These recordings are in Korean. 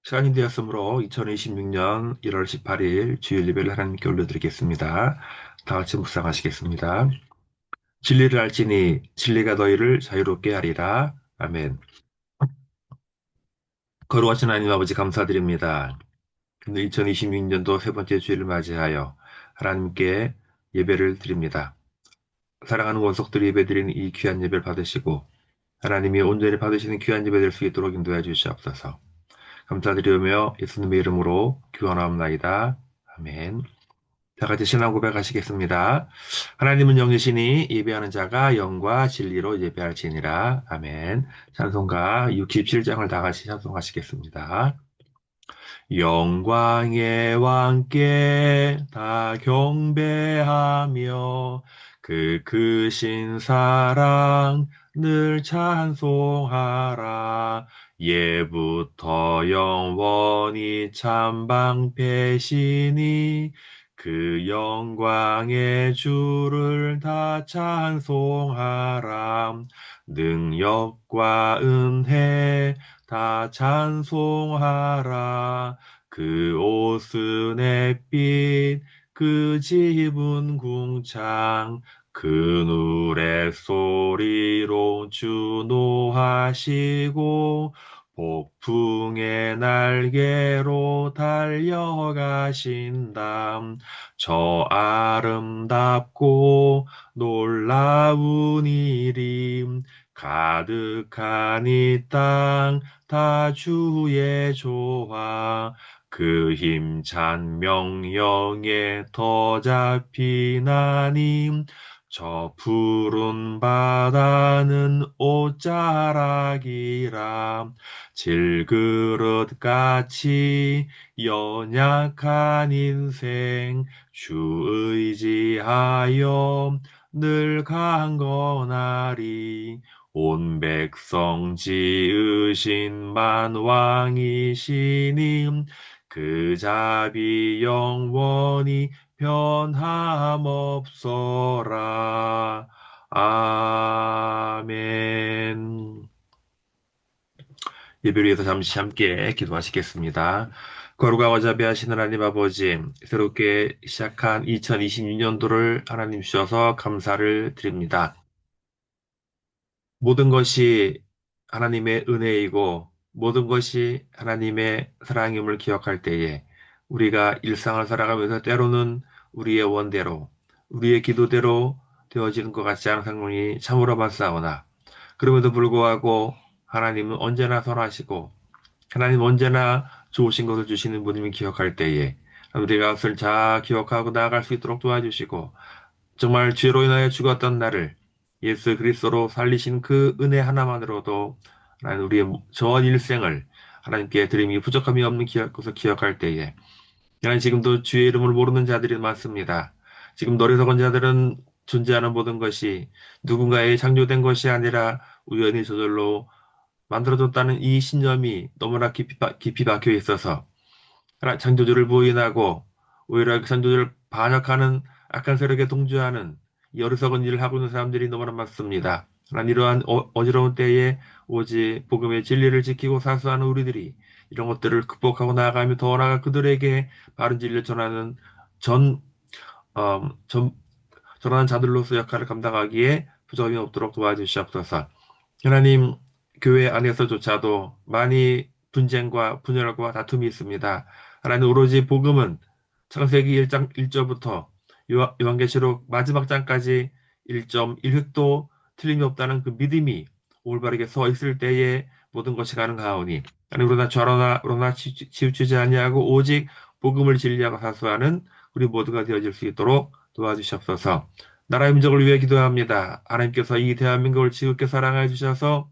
시간이 되었으므로 2026년 1월 18일 주일 예배를 하나님께 올려드리겠습니다. 다 같이 묵상하시겠습니다. 진리를 알지니 진리가 너희를 자유롭게 하리라. 아멘. 거룩하신 하나님 아버지 감사드립니다. 2026년도 세 번째 주일을 맞이하여 하나님께 예배를 드립니다. 사랑하는 원속들이 예배드리는 이 귀한 예배를 받으시고 하나님이 온전히 받으시는 귀한 예배 될 수 있도록 인도해 주시옵소서. 감사드리며 예수님의 이름으로 기원하옵나이다. 아멘. 다 같이 신앙 고백하시겠습니다. 하나님은 영이시니 예배하는 자가 영과 진리로 예배할지니라. 아멘. 찬송가 67장을 다 같이 찬송하시겠습니다. 영광의 왕께 다 경배하며 그 크신 사랑 늘 찬송하라. 예부터 영원히 참방패시니 그 영광의 주를 다 찬송하라. 능력과 은혜 다 찬송하라. 그 옷은 햇빛, 그 집은 궁창, 그 누의 소리로 주노하시고 폭풍의 날개로 달려가신다. 저 아름답고 놀라운 일이 가득한 이 땅 다 주의 조화 그 힘찬 명령에 더 잡히나니 저 푸른 바다는 옷자락이라 질그릇같이 연약한 인생 주 의지하여 늘 강건하리 온 백성 지으신 만왕이시니 그 자비 영원히 변함없어라. 아멘. 예배를 위해서 잠시 함께 기도하시겠습니다. 거룩하고 자비하신 하나님 아버지, 새롭게 시작한 2026년도를 하나님 주셔서 감사를 드립니다. 모든 것이 하나님의 은혜이고 모든 것이 하나님의 사랑임을 기억할 때에 우리가 일상을 살아가면서 때로는 우리의 원대로, 우리의 기도대로 되어지는 것 같지 않은 상황이 참으로 맞사오나 그럼에도 불구하고 하나님은 언제나 선하시고 하나님 언제나 좋으신 것을 주시는 분임을 기억할 때에 우리가 그것을 잘 기억하고 나아갈 수 있도록 도와주시고 정말 죄로 인하여 죽었던 나를 예수 그리스도로 살리신 그 은혜 하나만으로도 하나님 우리의 전 일생을 하나님께 드림이 부족함이 없는 것을 기억할 때에 하나님 지금도 주의 이름을 모르는 자들이 많습니다. 지금 어리석은 자들은 존재하는 모든 것이 누군가의 창조된 것이 아니라 우연히 저절로 만들어졌다는 이 신념이 너무나 깊이 박혀 있어서 창조주를 부인하고 오히려 그 창조주를 반역하는 악한 세력에 동조하는 이 어리석은 일을 하고 있는 사람들이 너무나 많습니다. 하나님 이러한 어지러운 때에 오직 복음의 진리를 지키고 사수하는 우리들이 이런 것들을 극복하고 나아가며 더 나아가 그들에게 바른 진리를 전하는 전, 어, 전, 전하는 자들로서 역할을 감당하기에 부족함이 없도록 도와주시옵소서. 하나님, 교회 안에서조차도 많이 분쟁과 분열과 다툼이 있습니다. 하나님 오로지 복음은 창세기 1장 1절부터 요한계시록 마지막 장까지 1.1획도 틀림이 없다는 그 믿음이 올바르게 서 있을 때에 모든 것이 가능하오니 하나님 그러나 좌로나 우로나 치우치지 아니하고 오직 복음을 진리하고 사수하는 우리 모두가 되어질 수 있도록 도와주시옵소서. 나라의 민족을 위해 기도합니다. 하나님께서 이 대한민국을 지극게 사랑해 주셔서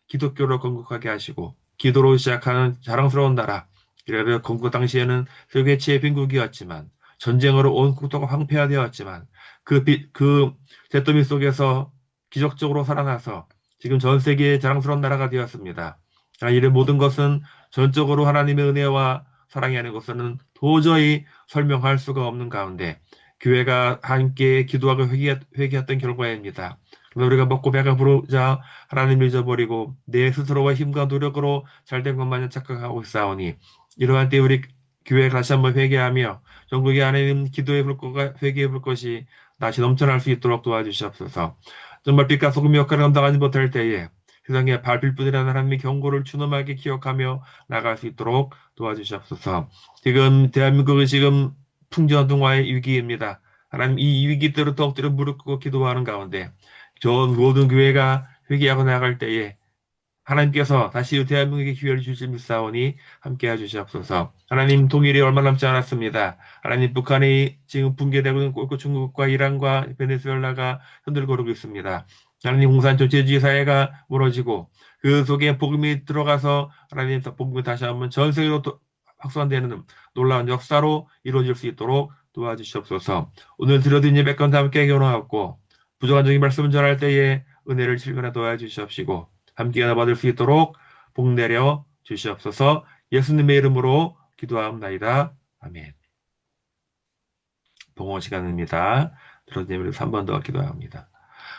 기독교로 건국하게 하시고 기도로 시작하는 자랑스러운 나라. 그래도 건국 당시에는 세계치의 빈국이었지만 전쟁으로 온 국토가 황폐화되었지만 그 잿더미 속에서 기적적으로 살아나서 지금 전 세계의 자랑스러운 나라가 되었습니다. 이런 모든 것은 전적으로 하나님의 은혜와 사랑이 아닌 것은 도저히 설명할 수가 없는 가운데 교회가 함께 기도하고 회개했던 결과입니다. 그래서 우리가 먹고 배가 부르자 하나님을 잊어버리고 내 스스로와 힘과 노력으로 잘된 것마냥 착각하고 있사오니 이러한 때 우리 교회가 다시 한번 회개하며 전국에 하나님 기도해 볼 것과 회개해 볼 것이 다시 넘쳐날 수 있도록 도와주시옵소서. 정말 빛과 소금 역할을 감당하지 못할 때에 세상에 밟힐 뿐이라는 하나님의 경고를 준엄하게 기억하며 나갈 수 있도록 도와주시옵소서. 지금 대한민국은 지금 풍전등화의 위기입니다. 하나님 이 위기대로 더욱더 무릎 꿇고 기도하는 가운데 전 모든 교회가 회개하고 나갈 때에 하나님께서 다시 대한민국에 기회를 주실 믿사오니 함께해 주시옵소서. 하나님 통일이 얼마 남지 않았습니다. 하나님 북한이 지금 붕괴되고 있고 중국과 이란과 베네수엘라가 흔들거리고 있습니다. 하나님 공산 전체주의 사회가 무너지고 그 속에 복음이 들어가서 하나님 복음이 다시 한번 전 세계로 확산되는 놀라운 역사로 이루어질 수 있도록 도와주시옵소서. 오늘 들어든 예배 가운데 함께 경험하고 부족한 적인 말씀을 전할 때에 은혜를 실현해 도와주시옵시고 함께 받을 수 있도록 복 내려 주시옵소서. 예수님의 이름으로 기도하옵나이다. 아멘. 봉헌 시간입니다. 들어준 예배를 3번 더 기도합니다.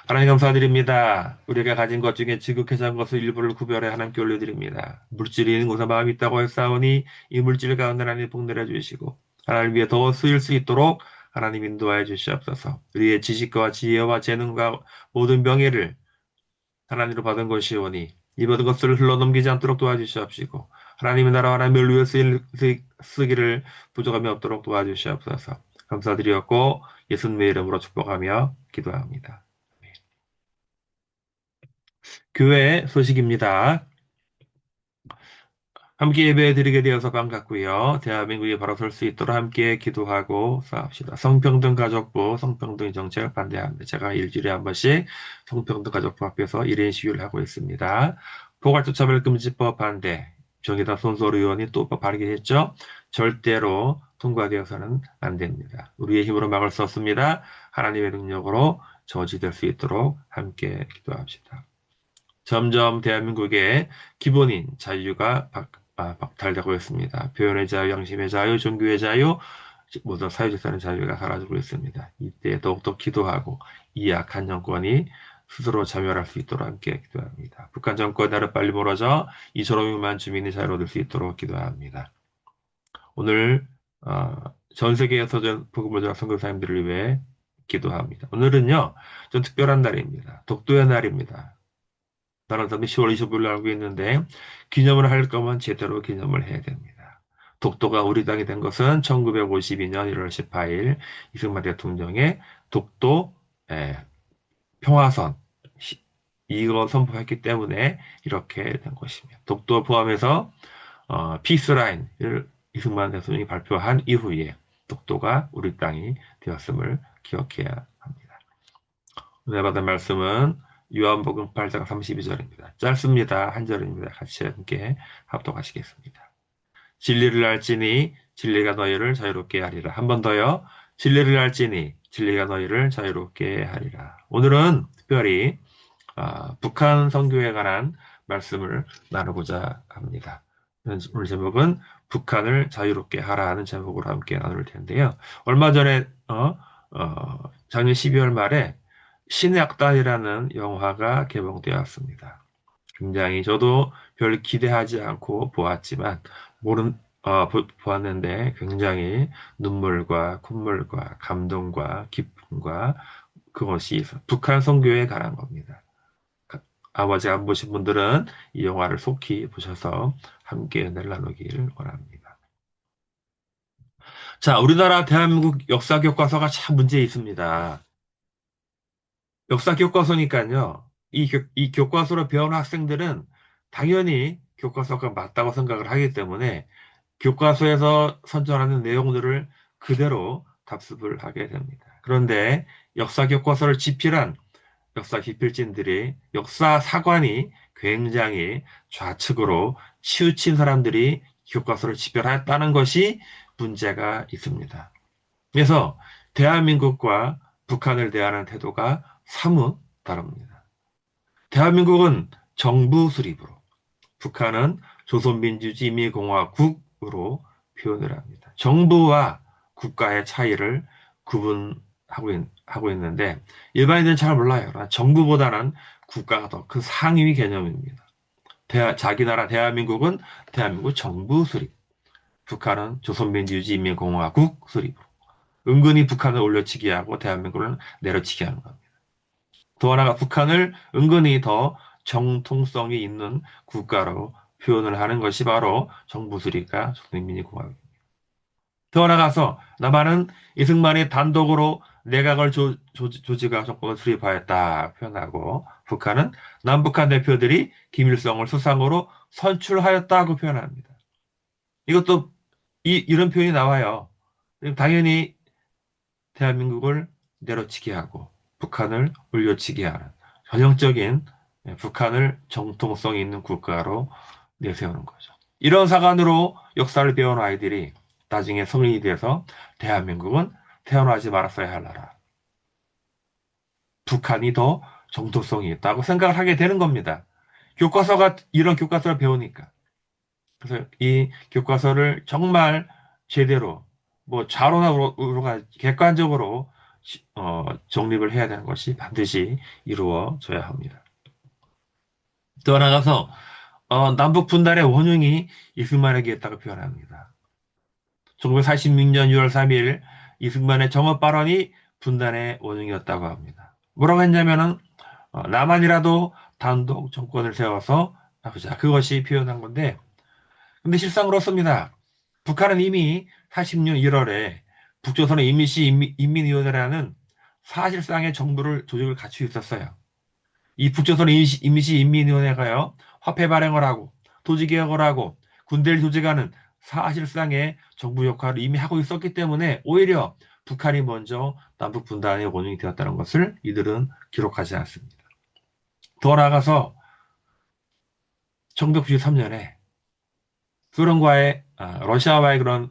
하나님 감사드립니다. 우리가 가진 것 중에 지극히 작은 것을 일부를 구별해 하나님께 올려드립니다. 물질이 있는 곳에 마음이 있다고 했사오니 이 물질 가운데 하나님 복 내려주시고 하나님 위해 더 쓰일 수 있도록 하나님 인도하여 주시옵소서. 우리의 지식과 지혜와 재능과 모든 명예를 하나님으로 받은 것이오니 이 모든 것들을 흘러넘기지 않도록 도와주시옵시고 하나님의 나라와 하나님을 위해 쓰기를 부족함이 없도록 도와주시옵소서. 감사드리었고 예수님의 이름으로 축복하며 기도합니다. 교회 소식입니다. 함께 예배 드리게 되어서 반갑고요. 대한민국이 바로 설 수 있도록 함께 기도하고 싸웁시다. 성평등 가족부, 성평등 정책을 반대하는데 제가 일주일에 한 번씩 성평등 가족부 앞에서 1인 시위를 하고 있습니다. 포괄적 차별금지법 반대, 정의당 손소리 의원이 또 발의했죠. 절대로 통과되어서는 안 됩니다. 우리의 힘으로 막을 수 없습니다. 하나님의 능력으로 저지될 수 있도록 함께 기도합시다. 점점 대한민국의 기본인 자유가 박탈되고 있습니다. 표현의 자유, 양심의 자유, 종교의 자유, 모든 사회적사는 자유가 사라지고 있습니다. 이때 더욱더 기도하고 이 악한 정권이 스스로 자멸할 수 있도록 함께 기도합니다. 북한 정권 나라 빨리 멀어져 이처럼만 주민이 자유를 얻을 수 있도록 기도합니다. 오늘 전 세계에서 복음을 전한 선교사님들을 위해 기도합니다. 오늘은요, 좀 특별한 날입니다. 독도의 날입니다. 다른 사람이 10월 25일 알고 있는데 기념을 할 거면 제대로 기념을 해야 됩니다. 독도가 우리 땅이 된 것은 1952년 1월 18일 이승만 대통령의 독도 평화선 이거 선포했기 때문에 이렇게 된 것입니다. 독도 포함해서 피스라인을 이승만 대통령이 발표한 이후에 독도가 우리 땅이 되었음을 기억해야 합니다. 오늘 받은 말씀은 요한복음 8장 32절입니다. 짧습니다. 한 절입니다. 같이 함께 합독하시겠습니다. 진리를 알지니 진리가 너희를 자유롭게 하리라. 한 번 더요. 진리를 알지니 진리가 너희를 자유롭게 하리라. 오늘은 특별히 북한 선교에 관한 말씀을 나누고자 합니다. 오늘 제목은 북한을 자유롭게 하라 하는 제목으로 함께 나눌 텐데요. 얼마 전에 작년 12월 말에 신의 악단이라는 영화가 개봉되었습니다. 굉장히 저도 별 기대하지 않고 보았지만 보았는데 굉장히 눈물과 콧물과 감동과 기쁨과 그것이 북한 선교에 관한 겁니다. 아버지 안 보신 분들은 이 영화를 속히 보셔서 함께 은혜를 나누길 원합니다. 자, 우리나라 대한민국 역사 교과서가 참 문제 있습니다. 역사 교과서니까요. 이 교과서로 배우는 학생들은 당연히 교과서가 맞다고 생각을 하기 때문에 교과서에서 선정하는 내용들을 그대로 답습을 하게 됩니다. 그런데 역사 교과서를 집필한 역사 기필진들이 역사 사관이 굉장히 좌측으로 치우친 사람들이 교과서를 집필했다는 것이 문제가 있습니다. 그래서 대한민국과 북한을 대하는 태도가 사뭇 다릅니다. 대한민국은 정부 수립으로, 북한은 조선민주주의인민공화국으로 표현을 합니다. 정부와 국가의 차이를 구분하고 하고 있는데 일반인들은 잘 몰라요. 그러나 정부보다는 국가가 더 큰 상위 개념입니다. 자기 나라 대한민국은 대한민국 정부 수립, 북한은 조선민주주의인민공화국 수립. 은근히 북한을 올려치기 하고 대한민국을 내려치기 하는 겁니다. 또 하나가 북한을 은근히 더 정통성이 있는 국가로 표현을 하는 것이 바로 정부 수립과 조선민주공화국. 더 나아가서 남한은 이승만이 단독으로 내각을 조직하고 정권을 수립하였다 표현하고 북한은 남북한 대표들이 김일성을 수상으로 선출하였다고 표현합니다. 이것도 이런 표현이 나와요. 당연히 대한민국을 내려치게 하고 북한을 올려치게 하는 전형적인 북한을 정통성이 있는 국가로 내세우는 거죠. 이런 사관으로 역사를 배운 아이들이 나중에 성인이 돼서 대한민국은 태어나지 말았어야 할 나라. 북한이 더 정통성이 있다고 생각을 하게 되는 겁니다. 교과서가 이런 교과서를 배우니까. 그래서 이 교과서를 정말 제대로 뭐 좌로나 우로가 객관적으로 정립을 해야 되는 것이 반드시 이루어져야 합니다. 또 나아가서 남북 분단의 원흉이 이승만에게 있다고 표현합니다. 1946년 6월 3일 이승만의 정업 발언이 분단의 원흉이었다고 합니다. 뭐라고 했냐면은 남한이라도 단독 정권을 세워서 나쁘자 그것이 표현한 건데 근데 실상 그렇습니다. 북한은 이미 40년 1월에 북조선의 임시 인민위원회라는 사실상의 정부를 조직을 갖추고 있었어요. 이 북조선 임시 인민위원회가요, 화폐 발행을 하고, 도지개혁을 하고, 군대를 조직하는 사실상의 정부 역할을 이미 하고 있었기 때문에 오히려 북한이 먼저 남북 분단의 원인이 되었다는 것을 이들은 기록하지 않습니다. 더 나아가서 1993년에 러시아와의 그런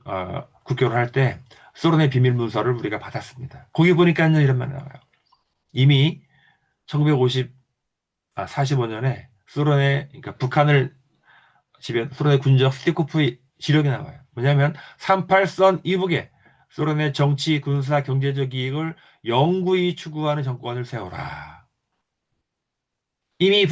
국교를 할 때 소련의 비밀 문서를 우리가 받았습니다. 거기 보니까요 이런 말이 나와요. 이미 45년에 그러니까 북한을 소련의 군적 스티코프 지령이 나와요. 뭐냐면 38선 이북에 소련의 정치, 군사, 경제적 이익을 영구히 추구하는 정권을 세워라. 이미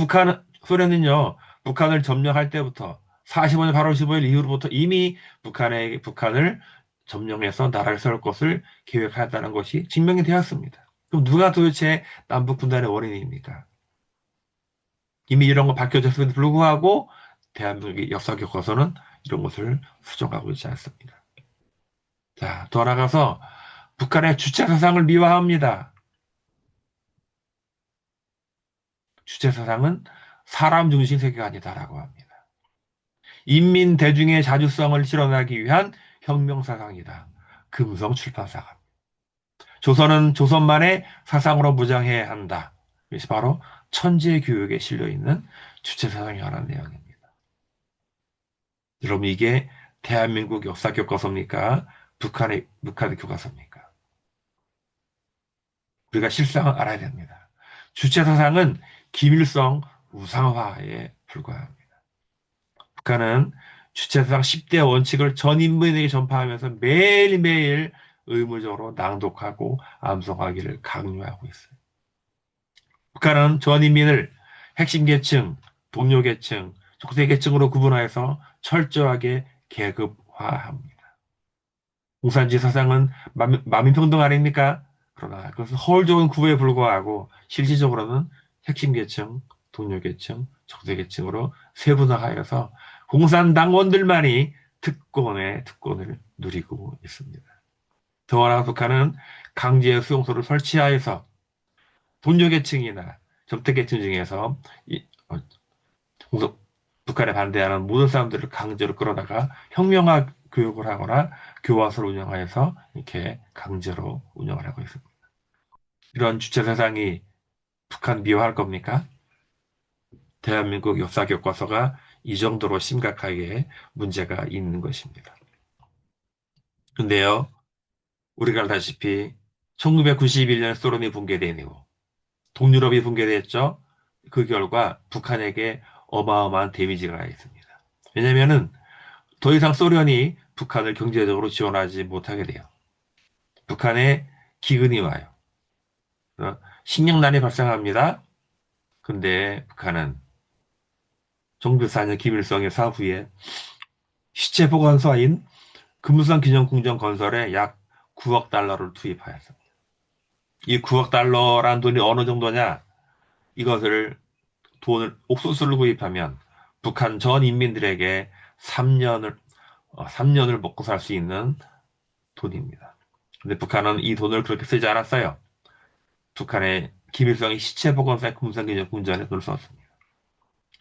소련은요, 북한을 점령할 때부터 45년 8월 15일 이후로부터 이미 북한을 점령해서 나라를 세울 것을 계획하였다는 것이 증명이 되었습니다. 그럼 누가 도대체 남북 분단의 원인입니까? 이미 이런 거 밝혀졌음에도 불구하고 대한민국의 역사 교과서는 이런 것을 수정하고 있지 않습니다. 자, 돌아가서 북한의 주체 사상을 미화합니다. 주체 사상은 사람 중심 세계가 아니다라고 합니다. 인민 대중의 자주성을 실현하기 위한 혁명 사상이다. 금성 출판사가. 조선은 조선만의 사상으로 무장해야 한다. 이것이 바로 천재 교육에 실려 있는 주체 사상에 관한 내용입니다. 여러분 이게 대한민국 역사 교과서입니까? 북한의 교과서입니까? 우리가 실상을 알아야 됩니다. 주체 사상은 김일성 우상화에 불과합니다. 북한은 주체 사상 10대 원칙을 전 인민에게 전파하면서 매일매일 의무적으로 낭독하고 암송하기를 강요하고 있어요. 북한은 전 인민을 핵심 계층, 동료 계층, 족쇄 계층으로 구분하여서 철저하게 계급화합니다. 공산주의 사상은 만민평등 아닙니까? 그러나 그것은 허울적인 구호에 불과하고 실질적으로는 핵심 계층, 동료 계층, 적대 계층으로 세분화하여서 공산당원들만이 특권을 누리고 있습니다. 더구나 북한은 강제 수용소를 설치하여서 동료 계층이나 적대 계층 중에서 북한에 반대하는 모든 사람들을 강제로 끌어다가 혁명화 교육을 하거나 교과서를 운영하여서 이렇게 강제로 운영을 하고 있습니다. 이런 주체 사상이 북한 미화할 겁니까? 대한민국 역사 교과서가 이 정도로 심각하게 문제가 있는 것입니다. 근데요, 우리가 알다시피 1991년 소련이 붕괴된 이후 동유럽이 붕괴됐죠. 그 결과 북한에게 어마어마한 데미지가 있습니다. 왜냐하면은 더 이상 소련이 북한을 경제적으로 지원하지 못하게 돼요. 북한에 기근이 와요. 식량난이 발생합니다. 근데 북한은 1904년 김일성의 사후에 시체 보관소인 금수산 기념궁전 건설에 약 9억 달러를 투입하였습니다. 이 9억 달러란 돈이 어느 정도냐? 이것을 돈을 옥수수를 구입하면 북한 전 인민들에게 3년을 먹고 살 수 있는 돈입니다. 근데 북한은 이 돈을 그렇게 쓰지 않았어요. 북한의 김일성이 시체 보관소의 금수산 기념궁전에 돈을 썼습니다.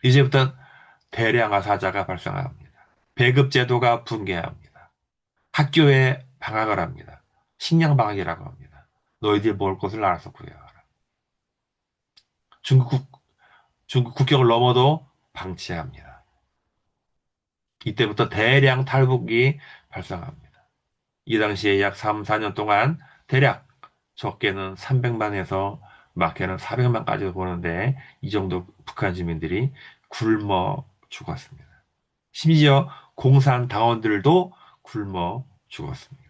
이제부터 대량화 사자가 발생합니다. 배급 제도가 붕괴합니다. 학교에 방학을 합니다. 식량 방학이라고 합니다. 너희들 먹을 것을 알아서 구해와라. 중국, 중국 국경을 넘어도 방치합니다. 이때부터 대량 탈북이 발생합니다. 이 당시에 약 3, 4년 동안 대략 적게는 300만에서 많게는 400만까지 보는데 이 정도 북한 주민들이 굶어 죽었습니다. 심지어 공산당원들도 굶어 죽었습니다.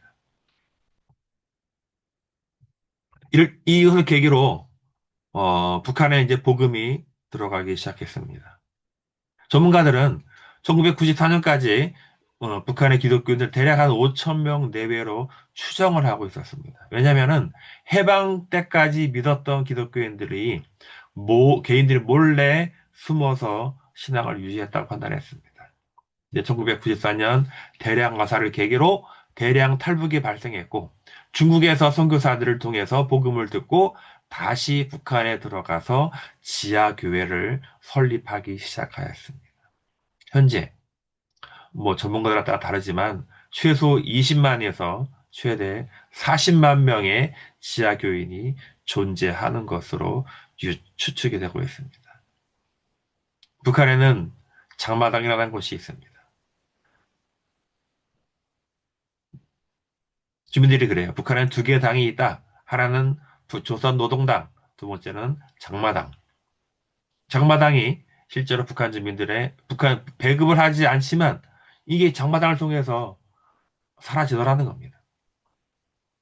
이것을 계기로 북한에 이제 복음이 들어가기 시작했습니다. 전문가들은 1994년까지 북한의 기독교인들 대략 한 5천 명 내외로 추정을 하고 있었습니다. 왜냐하면 해방 때까지 믿었던 기독교인들이 개인들이 몰래 숨어서 신앙을 유지했다고 판단했습니다. 이제 1994년 대량 화살을 계기로 대량 탈북이 발생했고 중국에서 선교사들을 통해서 복음을 듣고 다시 북한에 들어가서 지하교회를 설립하기 시작하였습니다. 현재 전문가들에 따라 다르지만 최소 20만에서 최대 40만 명의 지하교인이 존재하는 것으로 추측이 되고 있습니다. 북한에는 장마당이라는 곳이 있습니다. 주민들이 그래요. 북한에는 두 개의 당이 있다. 하나는 조선노동당, 두 번째는 장마당. 장마당이 실제로 북한 주민들의 북한 배급을 하지 않지만 이게 장마당을 통해서 사라지더라는 겁니다.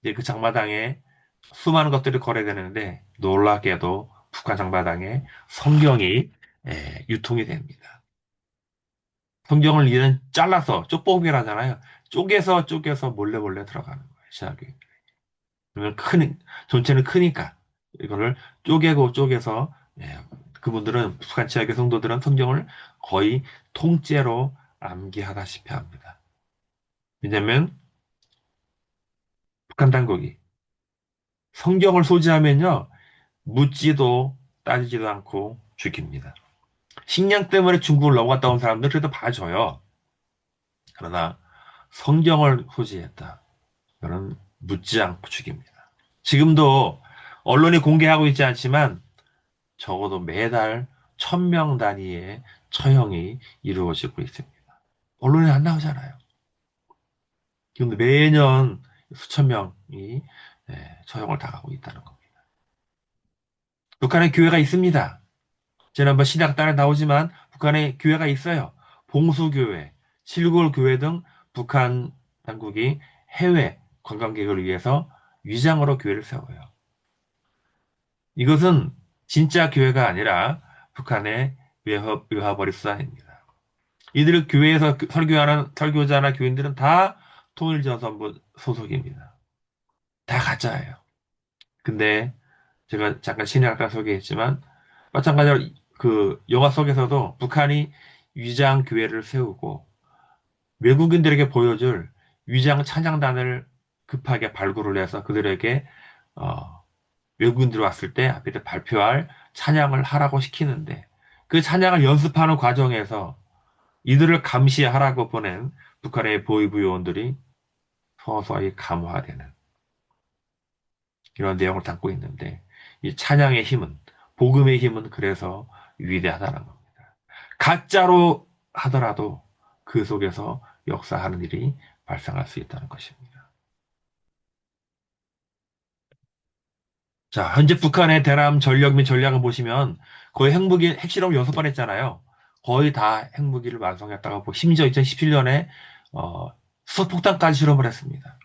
이제 그 장마당에 수많은 것들이 거래되는데 놀랍게도 북한 장마당에 성경이 유통이 됩니다. 성경을 이는 잘라서 쪽보기라잖아요. 쪼개서 몰래 들어가는 거예요. 신학교에. 그러면 전체는 크니까 이거를 쪼개서 그분들은 북한 지하교 성도들은 성경을 거의 통째로 암기하다시피 합니다. 왜냐하면 북한 당국이 성경을 소지하면요 묻지도 따지지도 않고 죽입니다. 식량 때문에 중국을 넘어갔다 온 사람들 그래도 봐줘요. 그러나 성경을 소지했다. 그는 묻지 않고 죽입니다. 지금도 언론이 공개하고 있지 않지만 적어도 매달 1000명 단위의 처형이 이루어지고 있습니다. 언론에 안 나오잖아요. 지금 매년 수천 명이 처형을 당하고 있다는 겁니다. 북한에 교회가 있습니다. 지난번 신학단에 나오지만 북한에 교회가 있어요. 봉수교회, 칠골교회 등 북한 당국이 해외 관광객을 위해서 위장으로 교회를 세워요. 이것은 진짜 교회가 아니라 북한의 외화벌이 수단입니다. 이들 교회에서 설교하는 설교자나 교인들은 다 통일전선부 소속입니다. 다 가짜예요. 근데 제가 잠깐 신약과 소개했지만 마찬가지로 그 영화 속에서도 북한이 위장 교회를 세우고 외국인들에게 보여줄 위장 찬양단을 급하게 발굴을 해서 그들에게 외국인들이 왔을 때 앞에 발표할 찬양을 하라고 시키는데 그 찬양을 연습하는 과정에서 이들을 감시하라고 보낸 북한의 보위부 요원들이 서서히 감화되는 이런 내용을 담고 있는데 이 찬양의 힘은 복음의 힘은 그래서 위대하다는 겁니다. 가짜로 하더라도 그 속에서 역사하는 일이 발생할 수 있다는 것입니다. 자, 현재 북한의 대남 전력 및 전략을 보시면 거의 핵실험 6번 했잖아요. 거의 다 핵무기를 완성했다고 심지어 2017년에 수소폭탄까지 실험을 했습니다.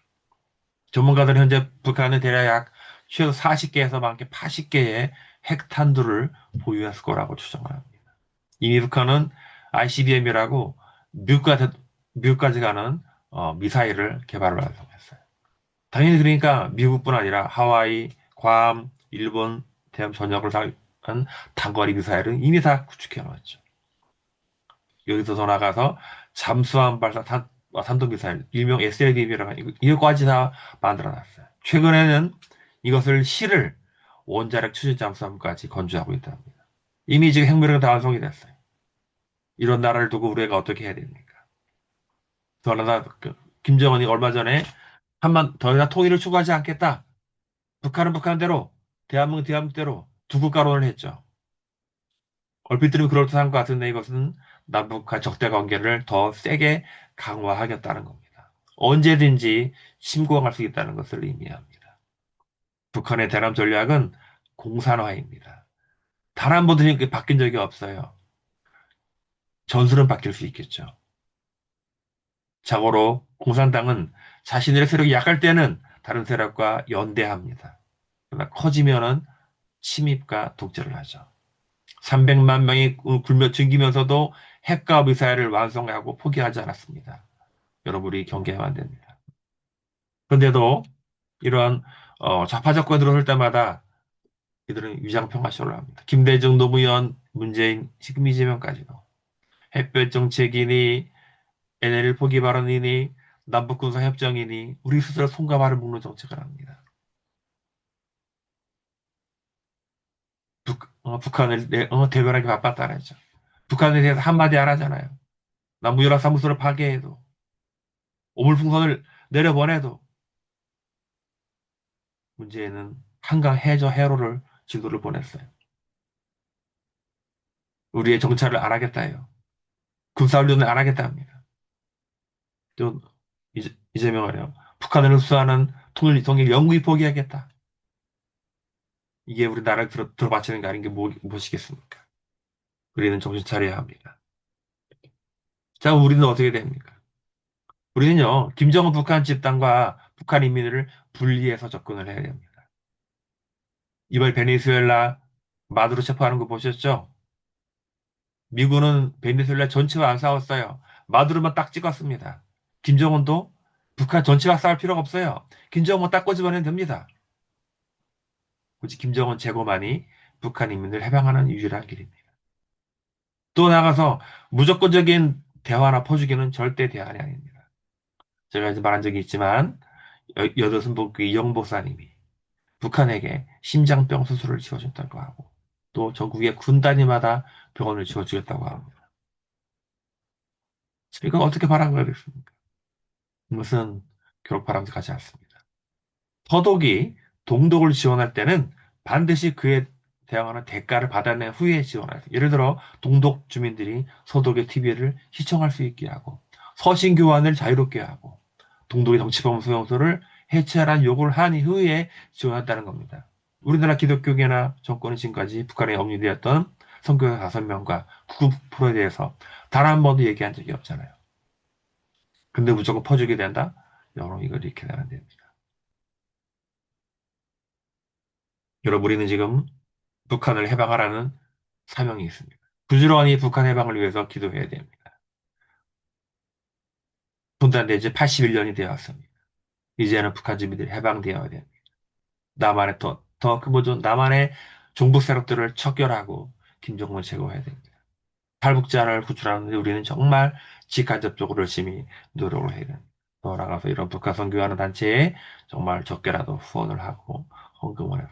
전문가들은 현재 북한은 대략 약 최소 40개에서 많게 80개의 핵탄두를 보유했을 거라고 추정을 합니다. 이미 북한은 ICBM이라고 미국까지 가는 미사일을 개발을 완성했어요. 당연히 그러니까 미국뿐 아니라 하와이, 괌, 일본, 대함 전역을 상한 단거리 미사일은 이미 다 구축해 놓았죠. 여기서 더 나가서 잠수함 발사 탄도미사일, 일명 SLBM이라고 하는 이거까지 다 만들어 놨어요. 최근에는 이것을 실을 원자력 추진 잠수함까지 건조하고 있다 합니다. 이미 지금 핵무력은 다 완성이 됐어요. 이런 나라를 두고 우리가 어떻게 해야 됩니까? 그러나 김정은이 얼마 전에 한만 더 이상 통일을 추구하지 않겠다. 북한은 북한대로, 대한민국은 대한민국대로 두 국가론을 했죠. 얼핏 들으면 그럴듯한 것 같은데 이것은 남북한 적대 관계를 더 세게 강화하겠다는 겁니다. 언제든지 침공할 수 있다는 것을 의미합니다. 북한의 대남 전략은 공산화입니다. 단 한 번도 바뀐 적이 없어요. 전술은 바뀔 수 있겠죠. 자고로 공산당은 자신들의 세력이 약할 때는 다른 세력과 연대합니다. 그러나 커지면은 침입과 독재를 하죠. 300만 명이 굶어 죽이면서도 핵과 미사일을 완성하고 포기하지 않았습니다. 여러분이 경계하면 안 됩니다. 그런데도 이러한 좌파 정권이 들어설 때마다 이들은 위장평화쇼를 합니다. 김대중, 노무현, 문재인, 지금 이재명까지도 햇볕 정책이니 NLL 포기 발언이니 남북군사 협정이니 우리 스스로 손과 발을 묶는 정책을 합니다. 북한을 대변하기 바빴다라죠. 북한에 대해서 한마디 안 하잖아요. 남부연합사무소를 파괴해도 오물풍선을 내려보내도 문제는 한강 해저 해로를 지도를 보냈어요. 우리의 정찰을 안 하겠다 해요. 군사훈련을 안 하겠다 합니다. 또 이재명은요. 북한을 흡수하는 통일 영구히 포기하겠다. 이게 우리나라를 들어바치는 게 아닌 게 무엇이겠습니까? 우리는 정신 차려야 합니다. 자, 우리는 어떻게 됩니까? 우리는요, 김정은 북한 집단과 북한 인민을 분리해서 접근을 해야 됩니다. 이번 베네수엘라 마두로 체포하는 거 보셨죠? 미군은 베네수엘라 전체와 안 싸웠어요. 마두로만 딱 찍었습니다. 김정은도 북한 전체와 싸울 필요가 없어요. 김정은 딱 꼬집어내면 됩니다. 굳이 김정은 제거만이 북한 인민을 해방하는 유일한 길입니다. 또 나가서 무조건적인 대화나 퍼주기는 절대 대안이 아닙니다. 제가 이제 말한 적이 있지만 여도순복그 이영보사님이 북한에게 심장병 수술을 지어줬다고 하고 또 전국의 군 단위마다 병원을 지어주겠다고 합니다. 이건 어떻게 바라보겠습니까? 이것은 결국 바람직하지 않습니다. 서독이 동독을 지원할 때는 반드시 그에 대항하는 대가를 받아낸 후에 지원해요. 예를 들어 동독 주민들이 서독의 TV를 시청할 수 있게 하고 서신 교환을 자유롭게 하고 동독의 정치범 수용소를 해체하라는 요구를 한 이후에 지원한다는 겁니다. 우리나라 기독교계나 정권은 지금까지 북한에 억류되었던 선교사 5명과 국군포로에 대해서 단 한 번도 얘기한 적이 없잖아요. 근데 무조건 퍼주게 된다? 여러분 이걸 이렇게 되면 안 됩니다. 여러분 우리는 지금 북한을 해방하라는 사명이 있습니다. 부지런히 북한 해방을 위해서 기도해야 됩니다. 분단된 지 81년이 되었습니다. 이제는 북한 주민들이 해방되어야 됩니다. 남한의 더 뭐죠? 남한의 종북 세력들을 척결하고 김정은을 제거해야 됩니다. 탈북자를 구출하는데 우리는 정말 직간접적으로 열심히 노력을 해야 됩니다. 더 나아가서 이런 북한 선교하는 단체에 정말 적게라도 후원을 하고 헌금을 해서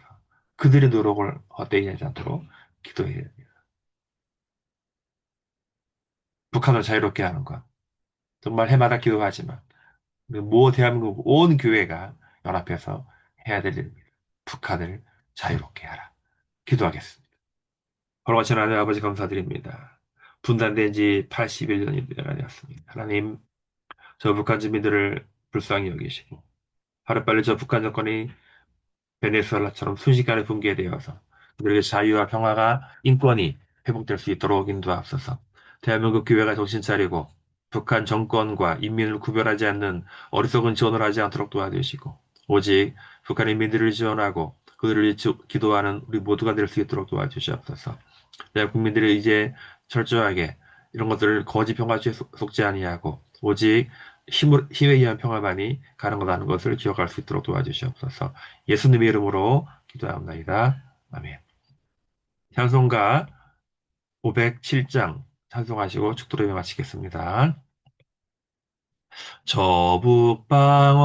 그들의 노력을 헛되이 하지 않도록 기도해야 됩니다. 북한을 자유롭게 하는 것. 정말 해마다 기도하지만 대한민국 온 교회가 연합해서 해야 될 일입니다. 북한을 자유롭게 하라. 기도하겠습니다. 걸어가신 하나님 아버지 감사드립니다. 분단된 지 81년이 되었습니다. 하나님, 저 북한 주민들을 불쌍히 여기시고 하루빨리 저 북한 정권이 베네수엘라처럼 순식간에 붕괴되어서 그들에게 자유와 평화가 인권이 회복될 수 있도록 인도하옵소서. 대한민국 교회가 정신 차리고 북한 정권과 인민을 구별하지 않는 어리석은 지원을 하지 않도록 도와주시고 오직 북한 인민들을 지원하고 그들을 위해 기도하는 우리 모두가 될 수 있도록 도와주시옵소서. 내 국민들이 이제 철저하게 이런 것들을 거짓 평화주의에 속지 아니하고 오직 힘에 의한 평화만이 가능하다는 것을 기억할 수 있도록 도와주시옵소서. 예수님의 이름으로 기도합나이다. 아멘. 찬송가 507장 찬송하시고 축도로 마치겠습니다. 저북방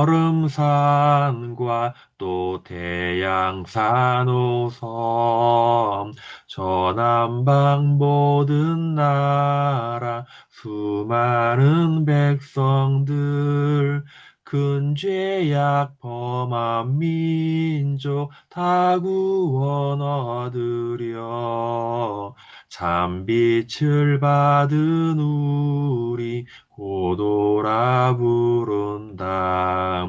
얼음산과 또 태양산 오섬 저남방 모든 나라 수많은 백성들 큰 죄악 범한 민족 다 구원 얻으려 참빛을 받은 우리 고도라 부른다.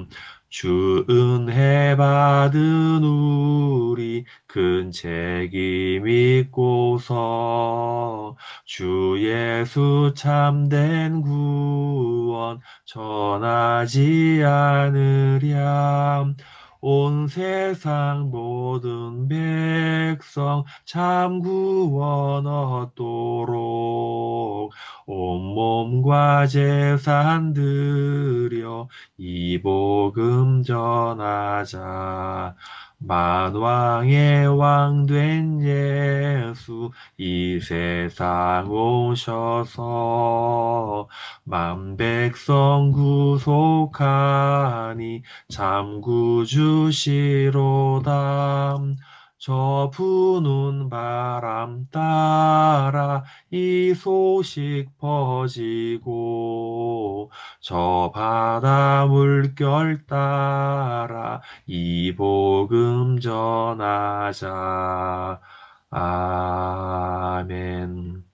주 은혜 받은 우리 큰 책임 있고서 주 예수 참된 구원 전하지 않으랴. 온 세상 모든 백성 참 구원 얻도록 온몸과 재산 들여 이 복음 전하자. 만왕의 왕 된 예수 이 세상 오셔서 만 백성 구속하니 참 구주시로다. 저 부는 바람 따라 이 소식 퍼지고 저 바다 물결 따라 이 복음 전하자. 아멘.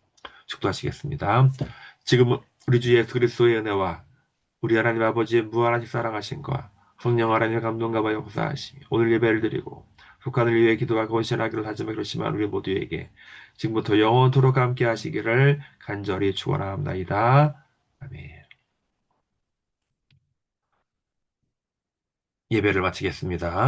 축도하시겠습니다. 지금 우리 주 예수 그리스도의 은혜와 우리 하나님 아버지의 무한하신 사랑하심과 성령 하나님의 감동과 역사하심이 오늘 예배를 드리고 북한을 위해 기도하고 헌신하기로 다짐하기로 심한 우리 모두에게 지금부터 영원토록 함께 하시기를 간절히 축원합나이다. 아멘. 예배를 마치겠습니다.